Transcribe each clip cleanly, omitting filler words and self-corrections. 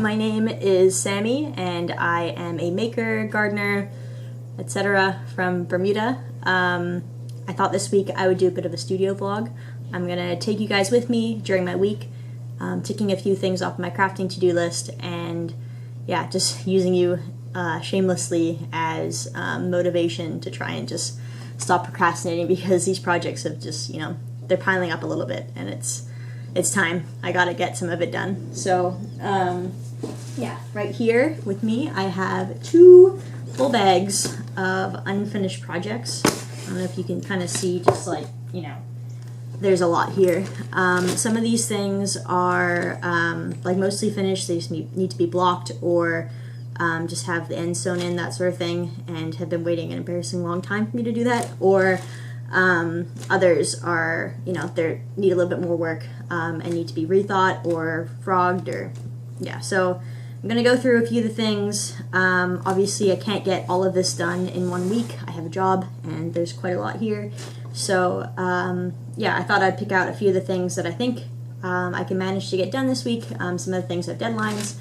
My name is Sammy and I am a maker, gardener, etc. from Bermuda. I thought this week I would do a bit of a studio vlog. I'm gonna take you guys with me during my week, ticking a few things off my crafting to-do list, and yeah, just using you shamelessly as motivation to try and just stop procrastinating, because these projects have just, you know, they're piling up a little bit and it's time. I gotta get some of it done. So yeah, right here with me I have 2 full bags of unfinished projects. I don't know if you can kind of see, just like, you know, there's a lot here. Some of these things are like mostly finished. They just need to be blocked, or just have the ends sewn in, that sort of thing, and have been waiting an embarrassing long time for me to do that. Or others are, you know, they need a little bit more work and need to be rethought or frogged, or yeah. So I'm gonna go through a few of the things. Obviously I can't get all of this done in 1 week. I have a job and there's quite a lot here. So yeah, I thought I'd pick out a few of the things that I think I can manage to get done this week. Some of the things have deadlines,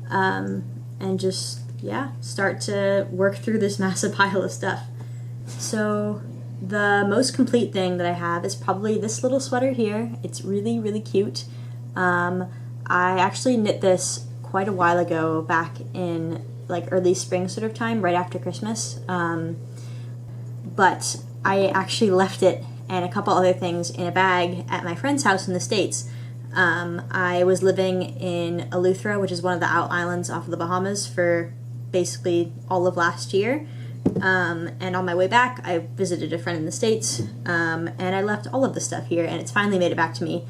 and just, yeah, start to work through this massive pile of stuff. So the most complete thing that I have is probably this little sweater here. It's really, really cute. I actually knit this quite a while ago, back in like early spring sort of time, right after Christmas. But I actually left it and a couple other things in a bag at my friend's house in the States. I was living in Eleuthera, which is one of the islands off of the Bahamas, for basically all of last year. And on my way back, I visited a friend in the States, and I left all of the stuff here, and it's finally made it back to me,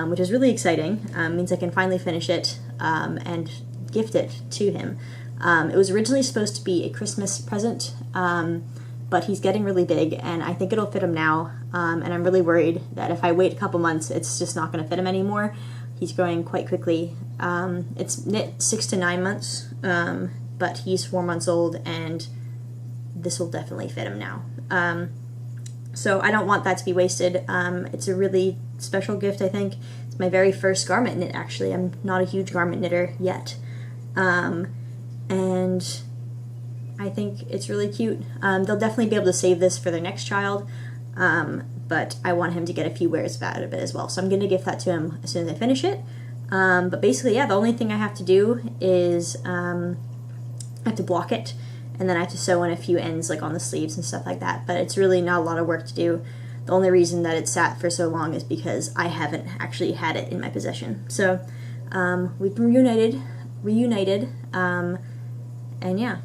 which is really exciting. Means I can finally finish it and gift it to him. It was originally supposed to be a Christmas present, but he's getting really big, and I think it'll fit him now, and I'm really worried that if I wait a couple months, it's just not going to fit him anymore. He's growing quite quickly. It's knit 6 to 9 months, but he's 4 months old, and this will definitely fit him now. So I don't want that to be wasted. It's a really special gift, I think. It's my very first garment knit, actually. I'm not a huge garment knitter yet. And I think it's really cute. They'll definitely be able to save this for their next child, but I want him to get a few wears out of it as well. So I'm going to gift that to him as soon as I finish it. But basically, yeah, the only thing I have to do is I have to block it, and then I have to sew in a few ends, like on the sleeves and stuff like that. But it's really not a lot of work to do. The only reason that it sat for so long is because I haven't actually had it in my possession. So we've been reunited, and yeah.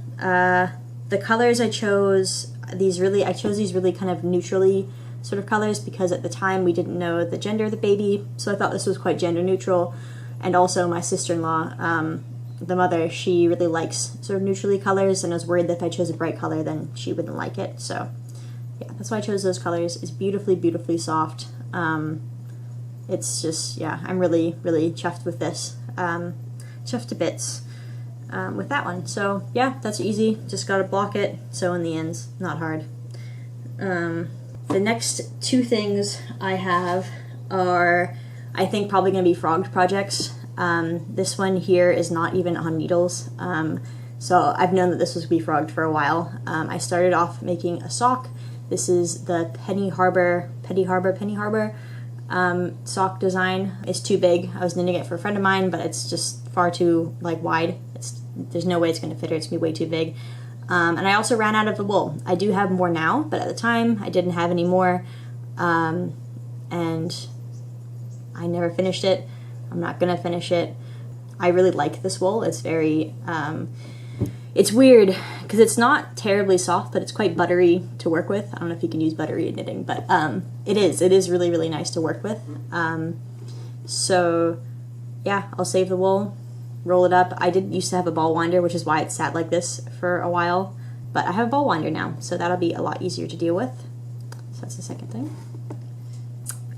The colors I chose, these really kind of neutrally sort of colors, because at the time we didn't know the gender of the baby, so I thought this was quite gender neutral. And also my sister-in-law, the mother, she really likes sort of neutrally colors, and I was worried that if I chose a bright color then she wouldn't like it. So yeah, that's why I chose those colors. It's beautifully, beautifully soft. It's just, yeah, I'm really, really chuffed with this. Chuffed to bits. With that one. So yeah, that's easy. Just gotta block it, sew in the ends. Not hard. The next 2 things I have are, I think, probably gonna be frogged projects. This one here is not even on needles. So I've known that this was gonna be frogged for a while. I started off making a sock. This is the Penny Harbor sock design. It's too big. I was knitting it for a friend of mine, but it's just far too like wide. There's no way it's going to fit her. It's going to be way too big. And I also ran out of the wool. I do have more now, but at the time I didn't have any more, and I never finished it. I'm not going to finish it. I really like this wool. It's very, it's weird because it's not terribly soft, but it's quite buttery to work with. I don't know if you can use buttery in knitting, but it is really, really nice to work with. So yeah, I'll save the wool, roll it up. I did used to have a ball winder, which is why it sat like this for a while, but I have a ball winder now, so that'll be a lot easier to deal with. So that's the second thing.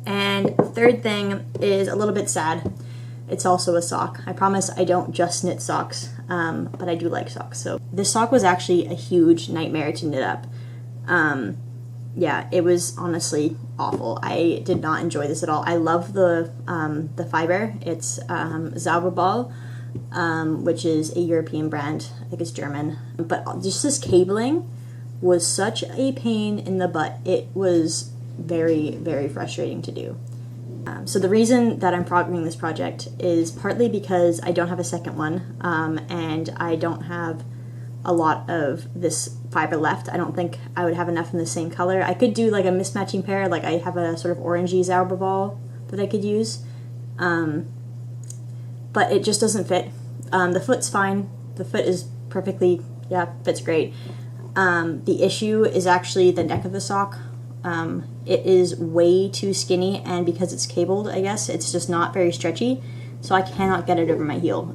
And the third thing is a little bit sad. It's also a sock. I promise I don't just knit socks, but I do like socks. So this sock was actually a huge nightmare to knit up. Yeah, it was honestly awful. I did not enjoy this at all. I love the fiber. It's Zauberball. which is a European brand. I think it's German. But just this cabling was such a pain in the butt. It was very, very frustrating to do. So the reason that I'm programming this project is partly because I don't have a second one, and I don't have a lot of this fiber left. I don't think I would have enough in the same color. I could do like a mismatching pair, like I have a sort of orangey Zauberball that I could use, but it just doesn't fit. The foot's fine. The foot is perfectly, fits great. The issue is actually the neck of the sock. It is way too skinny, and because it's cabled, I guess, it's just not very stretchy, so I cannot get it over my heel,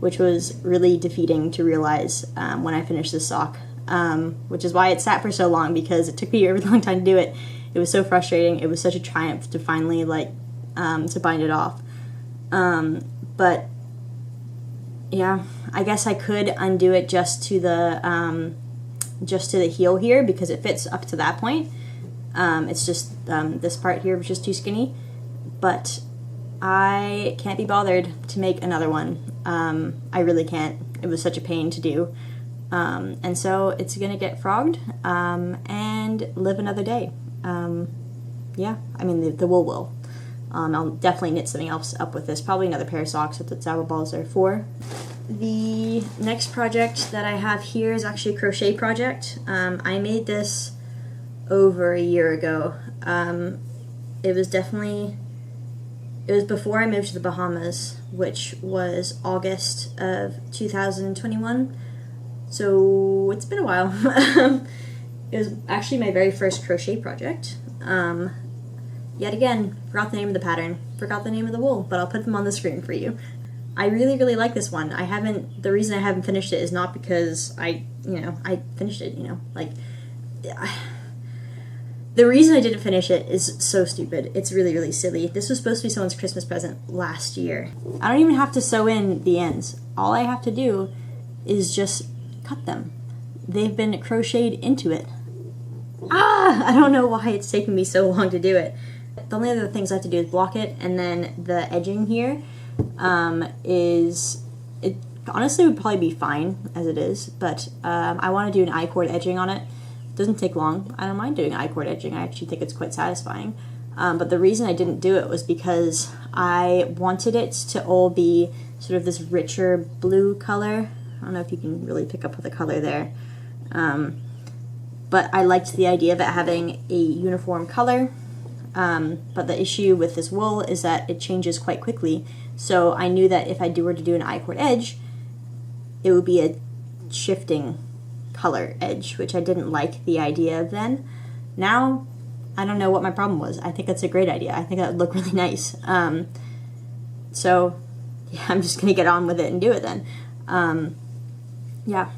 which was really defeating to realize when I finished this sock, which is why it sat for so long, because it took me a really long time to do it. It was so frustrating. It was such a triumph to finally, to bind it off. But, yeah, I guess I could undo it just to the heel here, because it fits up to that point. It's just this part here was just too skinny, but I can't be bothered to make another one. I really can't. It was such a pain to do. And so it's gonna get frogged and live another day. Yeah, I mean the wool will. I'll definitely knit something else up with this, probably another pair of socks that the Zauberballs are for. The next project that I have here is actually a crochet project. I made this over a year ago. It was before I moved to the Bahamas, which was August of 2021. So it's been a while. It was actually my very first crochet project. Yet again, forgot the name of the pattern, forgot the name of the wool, but I'll put them on the screen for you. I really, really like this one. The reason I haven't finished it is not because I finished it, the reason I didn't finish it is so stupid. It's really, really silly. This was supposed to be someone's Christmas present last year. I don't even have to sew in the ends. All I have to do is just cut them. They've been crocheted into it. I don't know why it's taken me so long to do it. The only other things I have to do is block it, and then the edging here it honestly would probably be fine as it is, but I want to do an I-cord edging on it. It doesn't take long. I don't mind doing I-cord edging. I actually think it's quite satisfying. But the reason I didn't do it was because I wanted it to all be sort of this richer blue color. I don't know if you can really pick up the color there. But I liked the idea of it having a uniform color. But the issue with this wool is that it changes quite quickly. So I knew that if I were to do an I-cord edge, it would be a shifting color edge, which I didn't like the idea of then. Now, I don't know what my problem was. I think that's a great idea. I think that would look really nice. So, yeah, I'm just going to get on with it and do it then. Yeah.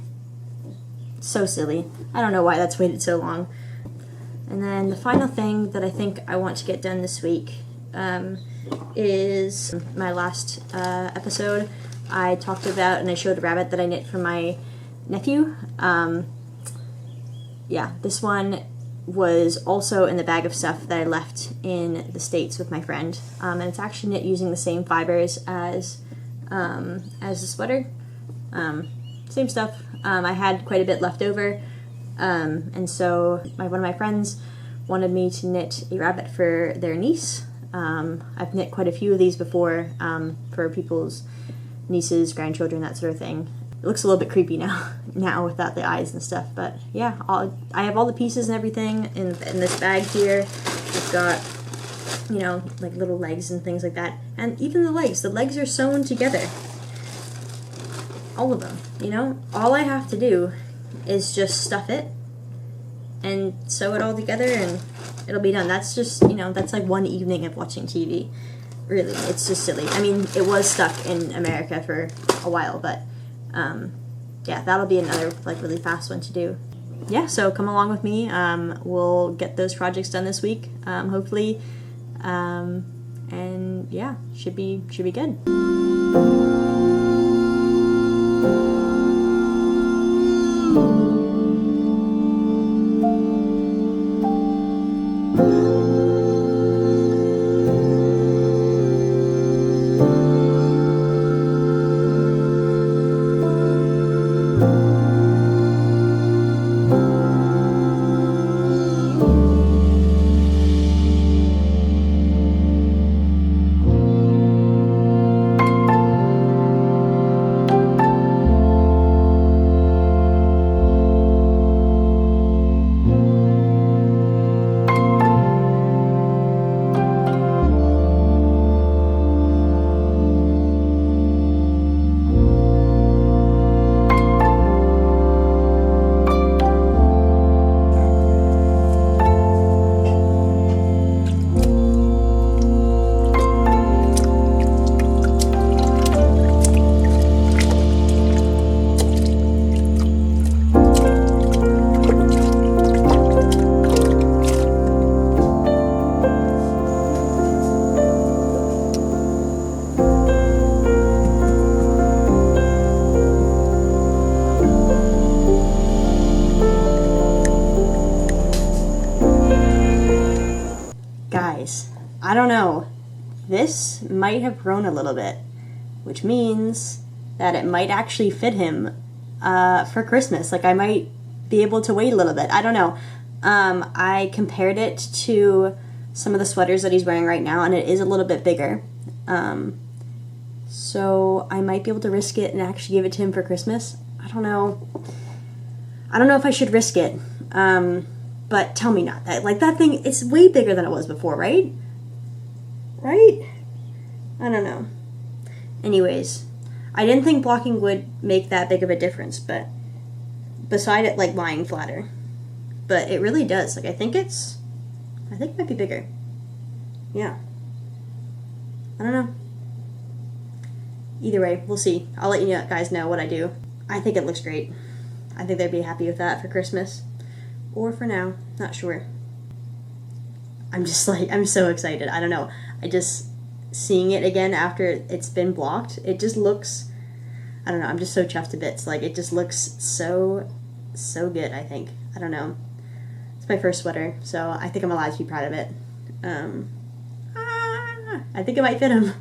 So silly. I don't know why that's waited so long. And then the final thing that I think I want to get done this week is my last episode. I talked about and I showed a rabbit that I knit for my nephew. Yeah, this one was also in the bag of stuff that I left in the States with my friend. And it's actually knit using the same fibers as the sweater. Same stuff. I had quite a bit left over. And so one of my friends wanted me to knit a rabbit for their niece. I've knit quite a few of these before for people's nieces, grandchildren, that sort of thing. It looks a little bit creepy now without the eyes and stuff, but yeah, I have all the pieces and everything in this bag here. I've got, like little legs and things like that, and even the legs are sewn together. All of them, all I have to do is just stuff it and sew it all together and it'll be done. That's just, that's like one evening of watching TV. Really, it's just silly. I mean, it was stuck in America for a while, but yeah, that'll be another like really fast one to do. Yeah, so come along with me. We'll get those projects done this week, hopefully, and yeah, should be good. guys, I don't know. This might have grown a little bit, which means that it might actually fit him for Christmas. Like, I might be able to wait a little bit. I don't know. I compared it to some of the sweaters that he's wearing right now, and it is a little bit bigger. So I might be able to risk it and actually give it to him for Christmas. I don't know. I don't know if I should risk it. But tell me not. That thing, it's way bigger than it was before, right? Right? I don't know. Anyways, I didn't think blocking would make that big of a difference, but beside it, like, lying flatter. But it really does. Like, I think it might be bigger. Yeah. I don't know. Either way, we'll see. I'll let you guys know what I do. I think it looks great. I think they'd be happy with that for Christmas. Or for now. Not sure. I'm just like, I'm so excited. I don't know. Seeing it again after it's been blocked, it just looks, I don't know, I'm just so chuffed to bits. Like, it just looks so good, I think. I don't know. It's my first sweater, so I think I'm allowed to be proud of it. I think it might fit him.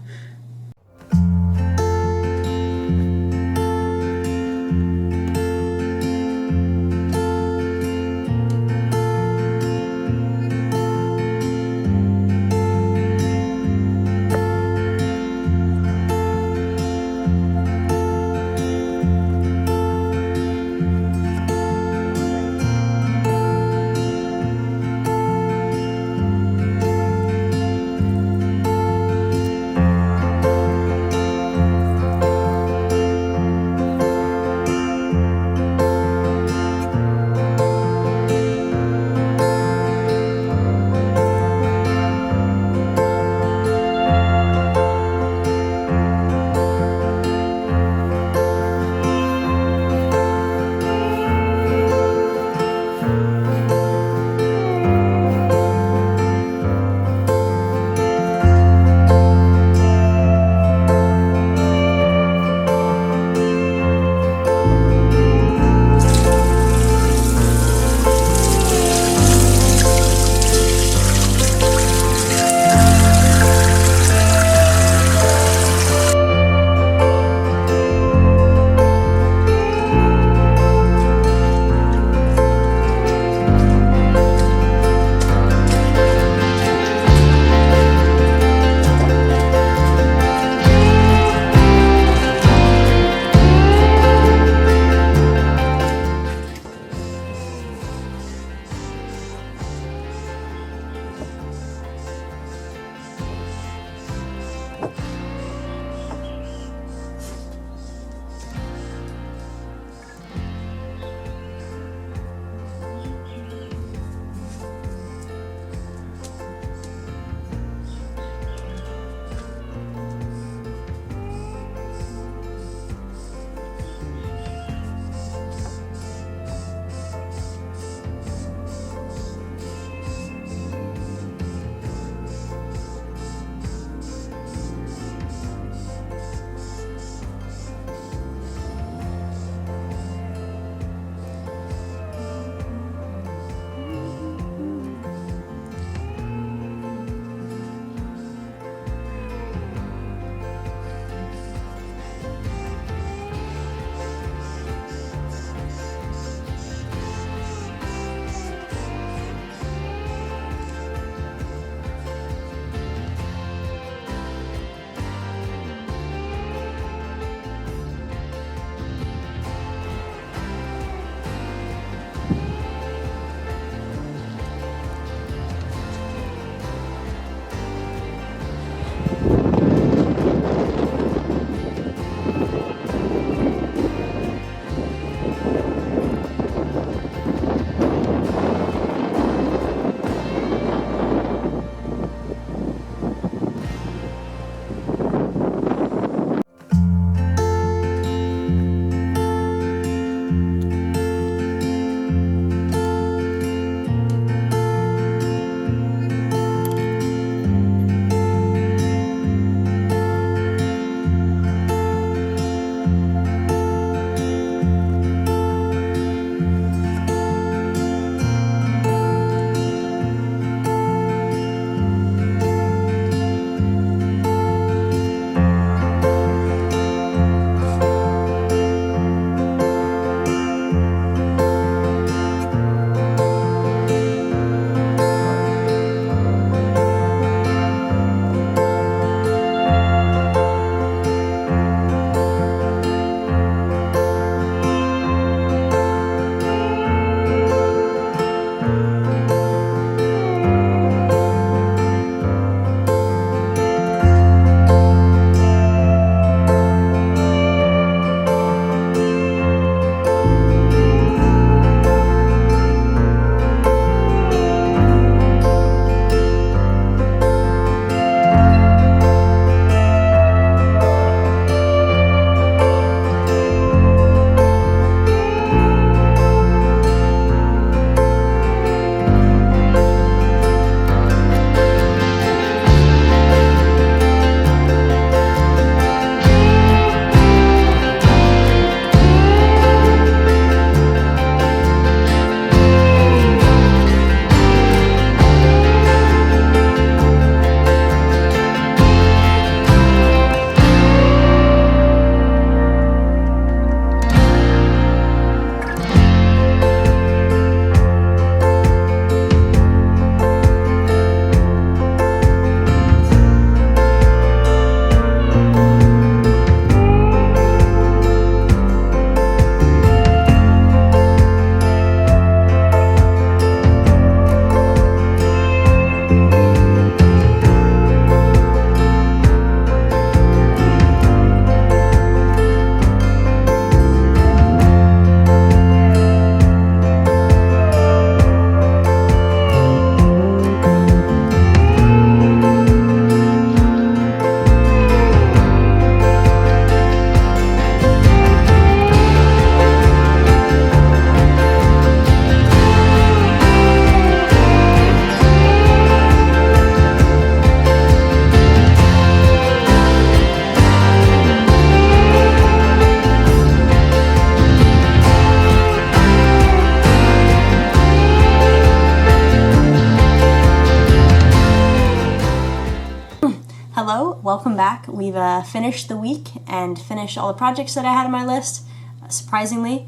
Hello, welcome back. We've finished the week and finished all the projects that I had on my list, surprisingly.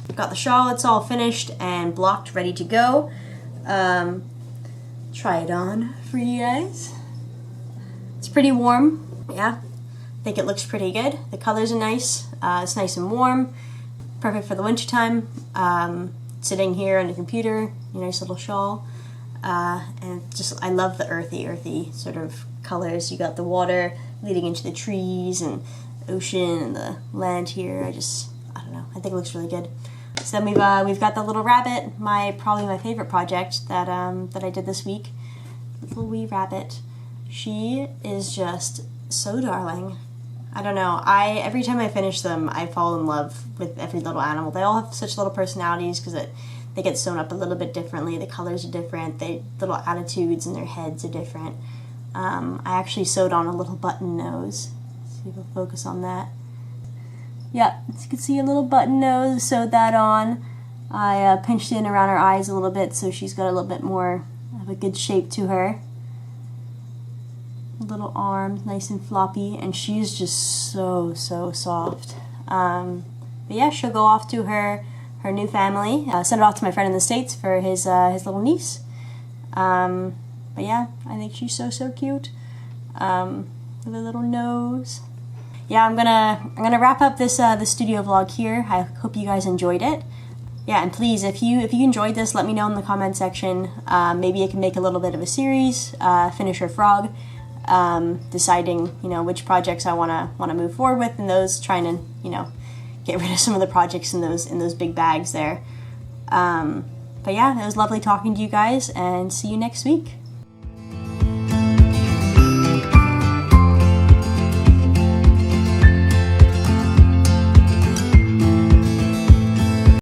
I've got the shawl, it's all finished and blocked, ready to go. Try it on for you guys. It's pretty warm, yeah. I think it looks pretty good. The colors are nice. It's nice and warm, perfect for the winter time. Sitting here on the computer, nice little shawl. And just, I love the earthy sort of colors. You got the water leading into the trees and ocean and the land here. I don't know, I think it looks really good. So then we've got the little rabbit, probably my favorite project that I did this week. Little wee rabbit. She is just so darling. I don't know, every time I finish them, I fall in love with every little animal. They all have such little personalities because they get sewn up a little bit differently. The colors are different. Little attitudes and their heads are different. I actually sewed on a little button nose. Let's see if we'll focus on that. Yeah, as you can see, a little button nose, sewed that on. I pinched in around her eyes a little bit so she's got a little bit more of a good shape to her. Little arms, nice and floppy, and she's just so soft. But yeah, she'll go off to her new family. Sent it off to my friend in the States for his little niece. But yeah, I think she's so cute. With a little nose. Yeah, I'm gonna wrap up this studio vlog here. I hope you guys enjoyed it. Yeah, and please, if you enjoyed this, let me know in the comment section. Maybe I can make a little bit of a series, finish her frog, deciding which projects I wanna move forward with, and those trying to get rid of some of the projects in those big bags there. But yeah, it was lovely talking to you guys, and see you next week.